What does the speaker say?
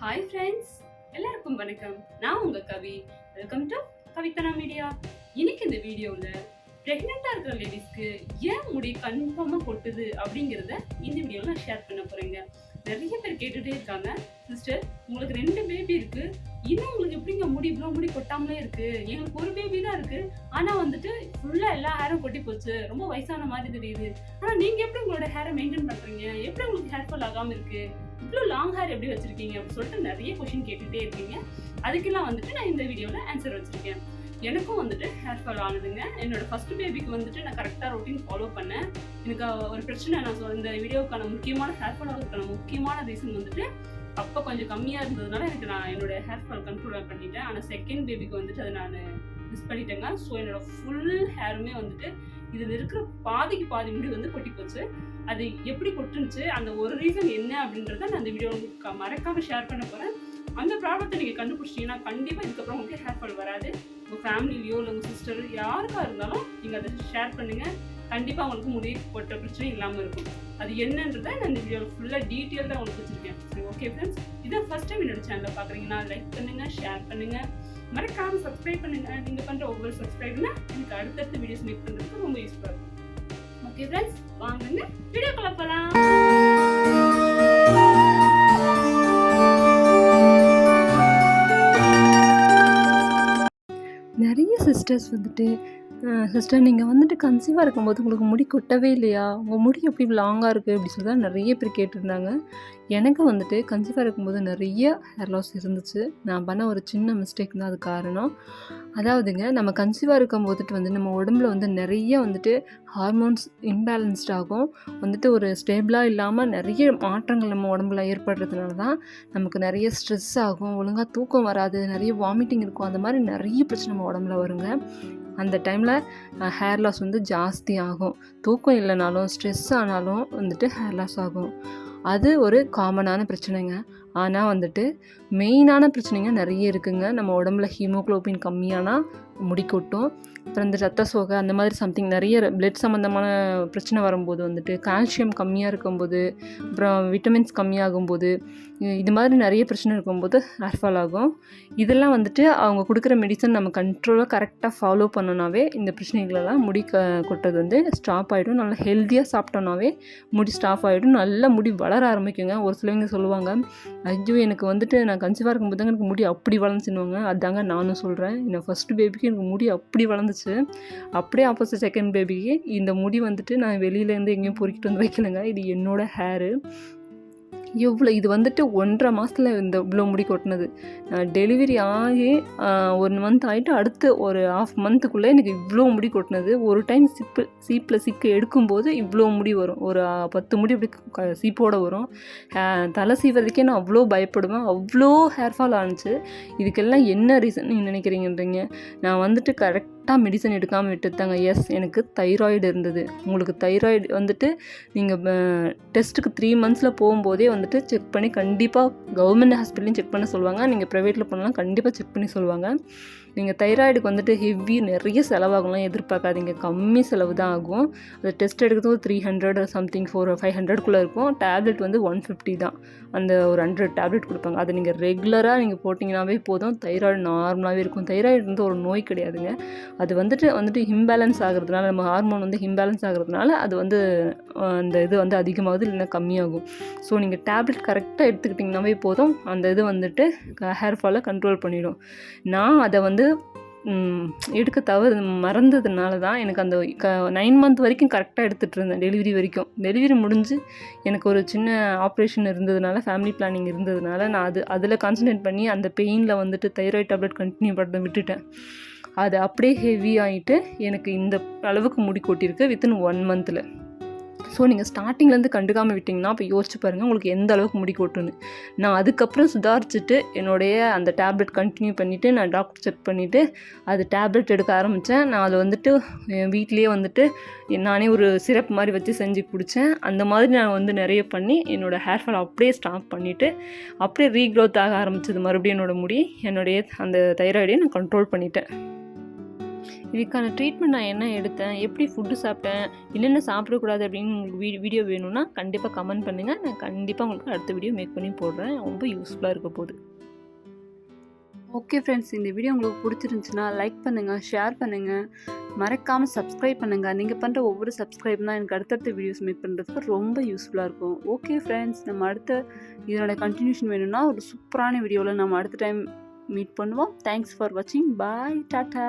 Hi friends, எல்லாருக்கும் வணக்கம். நான் உங்க Kavi. Welcome to Kavithana media. இன்னைக்கு இந்த வீடியோவில் ப்ரெக்னெண்ட்டாக இருக்கிற லேடிஸ்க்கு ஏன் முடி கன்ஃபார்மாக கொட்டுது அப்படிங்கிறத இந்த வீடியோவில் நான் ஷேர் பண்ண போகிறேங்க. நிறைய பேர் கேட்டுகிட்டே இருக்காங்க, சிஸ்டர் உங்களுக்கு 2 பேபி இருக்குது, இன்னும் உங்களுக்கு எப்படிங்க முடி இவ்வளோ முடி கொட்டாமலே இருக்குது? எங்களுக்கு ஒரு பேபி தான் இருக்குது, ஆனால் வந்துட்டு ஃபுல்லாக எல்லா ஹேரும் கொட்டி போச்சு, ரொம்ப வயசான மாதிரி தெரியுது. ஆனால் நீங்கள் எப்படி உங்களோட ஹேரை மெயின்டைன் பண்ணுறீங்க? எப்படி உங்களுக்கு ஹேர் ஃபால் ஆகாமல் இருக்குது? இவ்வளோ லாங் ஹேர் எப்படி வச்சிருக்கீங்க அப்படின்னு சொல்லிட்டு நிறைய கொஷின் கேட்டுகிட்டே இருக்கீங்க. அதுக்கெல்லாம் வந்துட்டு நான் இந்த வீடியோவில் ஆன்சர் வச்சிருக்கேன். எனக்கும் வந்துட்டு ஹேர் ஃபால் ஆனதுங்க. என்னோட ஃபர்ஸ்ட் பேபிக்கு வந்துட்டு நான் கரெக்டாக ரொட்டீன் ஃபாலோ பண்ணேன். எனக்கு ஒரு பிரச்சனை, நான் இந்த வீடியோக்கான முக்கியமான ஹேர் ஃபால் ஆகிறதுக்கான முக்கியமான ரீசன் வந்துட்டு அப்போ கொஞ்சம் கம்மியாக இருந்ததுனால என்னோட ஹேர் ஃபால் கண்ட்ரோல் பண்ணிட்டேன். ஆனால் செகண்ட் பேபிக்கு வந்துட்டு அதை நான் மிஸ் பண்ணிட்டேங்க. ஸோ என்னோட ஃபுல் ஹேருமே வந்துட்டு இதில் இருக்கிற பாதிக்கு பாதி முடி வந்து கொட்டி போச்சு. அது எப்படி கொட்டுனுச்சு, அந்த ஒரு ரீசன் என்ன அப்படின்றத நான் அந்த வீடியோ உங்களுக்கு மறக்காமல் ஷேர் பண்ண போகிறேன். அந்த ப்ராப்ளத்தை நீங்கள் கண்டுபிடிச்சிட்டிங்கன்னா கண்டிப்பாக இதுக்கப்புறம் உங்களுக்கு ஹேர் ஃபால் வராது. உங்கள் ஃபேமிலியோ இல்லை உங்கள் சிஸ்டர் யாருக்காக இருந்தாலும் நீங்கள் அதை ஷேர் பண்ணுங்கள். கண்டிப்பாக உங்களுக்கு முடி கொட்ட பிரச்சனை இல்லாமல் இருக்கும். அது என்னன்றதை நான் இந்த வீடியோவில் ஃபுல்லாக டீட்டெயில்டாக உங்களுக்கு வச்சுருக்கேன். சரி, ஓகே ஃப்ரெண்ட்ஸ், இதான் ஃபஸ்ட் டைம் என்னோட சேனலில் பார்க்குறீங்கன்னா லைக் பண்ணுங்கள், ஷேர் பண்ணுங்கள், மறக்காமல் சப்ஸ்கிரைப் பண்ணுங்கள். நீங்கள் பண்ணுற ஒவ்வொரு சப்ஸ்கிரைப்னா எனக்கு அடுத்தடுத்த வீடியோஸ் மேக் பண்ணுறதுக்கு ரொம்ப யூஸ்ஃபுல்லாக இருக்கும். ஓகே ஃப்ரெண்ட்ஸ், வாங்குங்க வீடியோக்குள்ள போகலாம். நிறைய சிஸ்டர்ஸ் வந்துட்டு சிஸ்டர் நீங்கள் வந்துட்டு கன்சீவாக இருக்கும்போது உங்களுக்கு முடி கொட்டவே இல்லையா, உங்கள் முடி எப்படி லாங்காக இருக்குது அப்படி சொல்லி தான் நிறைய பேர் கேட்டிருந்தாங்க. எனக்கு வந்துட்டு கன்சீவாக இருக்கும்போது நிறைய ஹேர் லாஸ் இருந்துச்சு. நான் பண்ண ஒரு சின்ன மிஸ்டேக் தான் அது காரணம். அதாவதுங்க, நம்ம கன்சீவாக இருக்கும்போதுட்டு வந்து நம்ம உடம்புல வந்து நிறைய வந்துட்டு ஹார்மோன்ஸ் இம்பேலன்ஸ்ட் ஆகும். வந்துட்டு ஒரு ஸ்டேபிளாக இல்லாமல் நிறைய மாற்றங்கள் நம்ம உடம்புல ஏற்படுறதுனால தான் நமக்கு நிறைய ஸ்ட்ரெஸ் ஆகும், ஒழுங்காக தூக்கம் வராது, நிறைய வாமிட்டிங் இருக்கும், அந்த மாதிரி நிறைய பிரச்சனை நம்ம உடம்புல வருங்க. அந்த டைமில் ஹேர் லாஸ் வந்து ஜாஸ்தி ஆகும். தூக்கம் இல்லைனாலும் ஸ்ட்ரெஸ் ஆனாலும் வந்துட்டு ஹேர் லாஸ் ஆகும். அது ஒரு காமனான பிரச்சனைங்க. ஆனால் வந்துட்டு மெயினான பிரச்சனைங்க நிறைய இருக்குங்க. நம்ம உடம்புல ஹீமோக்ளோபின் கம்மியானால் முடி கொட்டும். அப்புறம் இந்த ரத்த சோகை அந்த மாதிரி சம்திங் நிறைய பிளட் சம்மந்தமான பிரச்சனை வரும்போது வந்துட்டு கால்சியம் கம்மியாக இருக்கும்போது, அப்புறம் விட்டமின்ஸ் கம்மியாகும்போது, இது மாதிரி நிறைய பிரச்சனை இருக்கும்போது ஹேர் ஃபால் ஆகும். இதெல்லாம் வந்துட்டு அவங்க கொடுக்குற மெடிசன் நம்ம கண்ட்ரோலாக கரெக்டாக ஃபாலோ பண்ணோன்னாவே இந்த பிரச்சனைகளெல்லாம் முடி கொட்டுறது வந்து ஸ்டாப் ஆகிடும். நல்லா ஹெல்த்தியாக சாப்பிட்டோன்னாவே முடி ஸ்டாப் ஆகிடும். நல்லா முடி வளர ஆரம்பிக்குங்க. ஒரு சிலவங்க சொல்லுவாங்க, ஐயோ எனக்கு வந்துட்டு நான் கன்சீவாக இருக்கும்போது தாங்க எனக்கு முடி அப்படி வளர்ந்துச்சுன்னுவாங்க. அதாங்க நானும் சொல்கிறேன். என்னோட ஃபஸ்ட்டு பேபிக்கு எனக்கு முடி அப்படி வளர்ந்துச்சு. அப்படியே ஆப்போசிட் செகண்ட் பேபிக்கு இந்த முடி வந்துட்டு நான் வெளியிலேருந்து எங்கேயும் பொறுக்கிட்டு வந்து வைக்கலைங்க. இது என்னோடய ஹேரு. இது வந்துட்டு 1.5 மாதத்தில் இவ்வளோ முடி கொட்டினது. டெலிவரி ஆகி 1 மந்த் ஆகிட்டு அடுத்து ஒரு 1/2 மந்த்துக்குள்ளே எனக்கு இவ்வளோ முடி கொட்டினது. ஒரு டைம் சீப்பில் சிக்கு எடுக்கும்போது இவ்வளோ முடி வரும். ஒரு 10 முடி அப்படி சீப்போடு வரும். தலை சீவறதுக்கே நான் அவ்வளோ பயப்படுவேன். அவ்வளோ ஹேர் ஃபால் ஆனிச்சு. இதுக்கெல்லாம் என்ன ரீசன் நீங்கள் நினைக்கிறீங்கன்றீங்க? நான் வந்துட்டு கரெக்டாக மெடிசன் எடுக்காமல் விட்டுத்தாங்க. எஸ், எனக்கு தைராய்டு இருந்தது. உங்களுக்கு தைராய்டு வந்துட்டு நீங்கள் டெஸ்ட்டுக்கு 3 மந்த்ஸில் போகும்போதே வந்துட்டு செக் பண்ணி கண்டிப்பாக கவர்மெண்ட் ஹாஸ்பிட்டலையும் செக் பண்ண சொல்லுவாங்க. நீங்கள் ப்ரைவேட்டில் போனாலும் கண்டிப்பாக செக் பண்ணி சொல்லுவாங்க. நீங்கள் தைராய்டுக்கு வந்துட்டு ஹெவி நிறைய செலவாகலாம் எதிர்பார்க்காதீங்க. கம்மி செலவு தான் ஆகும். அது டெஸ்ட் எடுக்கிறது ஒரு 300 சம்திங் 400-500க்குள்ளே இருக்கும். டேப்லெட் வந்து 150 தான். அந்த ஒரு 100 டேப்லெட் கொடுப்பாங்க. அதை நீங்கள் ரெகுலராக நீங்கள் போட்டிங்கனாவே போதும். தைராய்டு நார்மலாகவே இருக்கும். தைராய்டு வந்து ஒரு நோய் கிடையாதுங்க. அது வந்துட்டு இம்பேலன்ஸ் ஆகிறதுனால, நம்ம ஹார்மோன் வந்து இம்பேலன்ஸ் ஆகிறதுனால அது வந்து அந்த இது வந்து அதிகமாகுது, இல்லைன்னா கம்மியாகும். ஸோ நீங்கள் டேப்லெட் கரெக்டாக எடுத்துக்கிட்டிங்கனாவே போதும். அந்த இது வந்துட்டு ஹேர் ஃபாலை கண்ட்ரோல் பண்ணிடும். நான் அதை வந்து எடுக்க மறந்ததுனால தான் எனக்கு அந்த 9 மந்த் வரைக்கும் கரெக்டாக எடுத்துகிட்டு இருந்தேன். டெலிவரி வரைக்கும். டெலிவரி முடிஞ்சு எனக்கு ஒரு சின்ன ஆப்ரேஷன் இருந்ததுனால, ஃபேமிலி பிளானிங் இருந்ததுனால நான் அதில் கான்சன்ட்ரேட் பண்ணி அந்த பெயினில் வந்துட்டு தைராய்டு டேப்லெட் கண்டினியூ பண்ண விட்டுட்டேன். அது அப்படியே ஹெவி ஆகிட்டு எனக்கு இந்த அளவுக்கு முடி கொட்டியிருக்கு வித்தின் 1 மந்தில். ஸோ நீங்கள் ஸ்டார்டிங்லேருந்து கண்டுக்காமல் விட்டிங்கன்னா அப்போ யோசிச்சு பாருங்கள் உங்களுக்கு எந்த அளவுக்கு முடி கொட்டுன்னு. நான் அதுக்கப்புறம் சுதாரிச்சுட்டு என்னுடைய அந்த டேப்லெட் கண்டினியூ பண்ணிவிட்டு நான் டாக்டர் செக் பண்ணிவிட்டு அது டேப்லெட் எடுக்க ஆரம்பித்தேன். நான் அதை வந்துட்டு என் வீட்லேயே வந்துட்டு நானே ஒரு சிரப் மாதிரி வச்சு செஞ்சு குடித்தேன். அந்த மாதிரி நான் வந்து நிறைய பண்ணி என்னோடய ஹேர் ஃபால் அப்படியே ஸ்டாப் பண்ணிவிட்டு அப்படியே ரீக்ரோத் ஆக ஆரம்பிச்சது மறுபடியும் என்னோடய முடி. என்னுடைய அந்த தைராய்டையும் நான் கண்ட்ரோல் பண்ணிட்டேன். இதுக்கான ட்ரீட்மெண்ட் நான் என்ன எடுத்தேன், எப்படி ஃபுட்டு சாப்பிட்டேன், என்னென்ன சாப்பிடக்கூடாது அப்படின்னு உங்களுக்கு வீடியோ வேணும்னா கண்டிப்பாக கமெண்ட் பண்ணுங்கள். நான் கண்டிப்பாக உங்களுக்கு அடுத்த வீடியோ மேக் பண்ணி போடுறேன். ரொம்ப யூஸ்ஃபுல்லாக இருக்க போகுது. ஓகே ஃப்ரெண்ட்ஸ், இந்த வீடியோ உங்களுக்கு பிடிச்சிருந்துச்சுன்னா லைக் பண்ணுங்கள், ஷேர் பண்ணுங்கள், மறக்காமல் சப்ஸ்கிரைப் பண்ணுங்கள். நீங்கள் பண்ணுற ஒவ்வொரு சப்ஸ்கிரைப் தான் எனக்கு அடுத்தடுத்த வீடியோஸ் மேக் பண்ணுறதுக்கு ரொம்ப யூஸ்ஃபுல்லாக இருக்கும். ஓகே ஃப்ரெண்ட்ஸ், நம்ம அடுத்த இதனோட கண்டினியூஷன் வேணும்னா ஒரு சூப்பரான வீடியோவில் நம்ம அடுத்த டைம் மீட் பண்ணுவோம். தேங்க்ஸ் ஃபார் வாட்சிங். பாய், டாட்டா.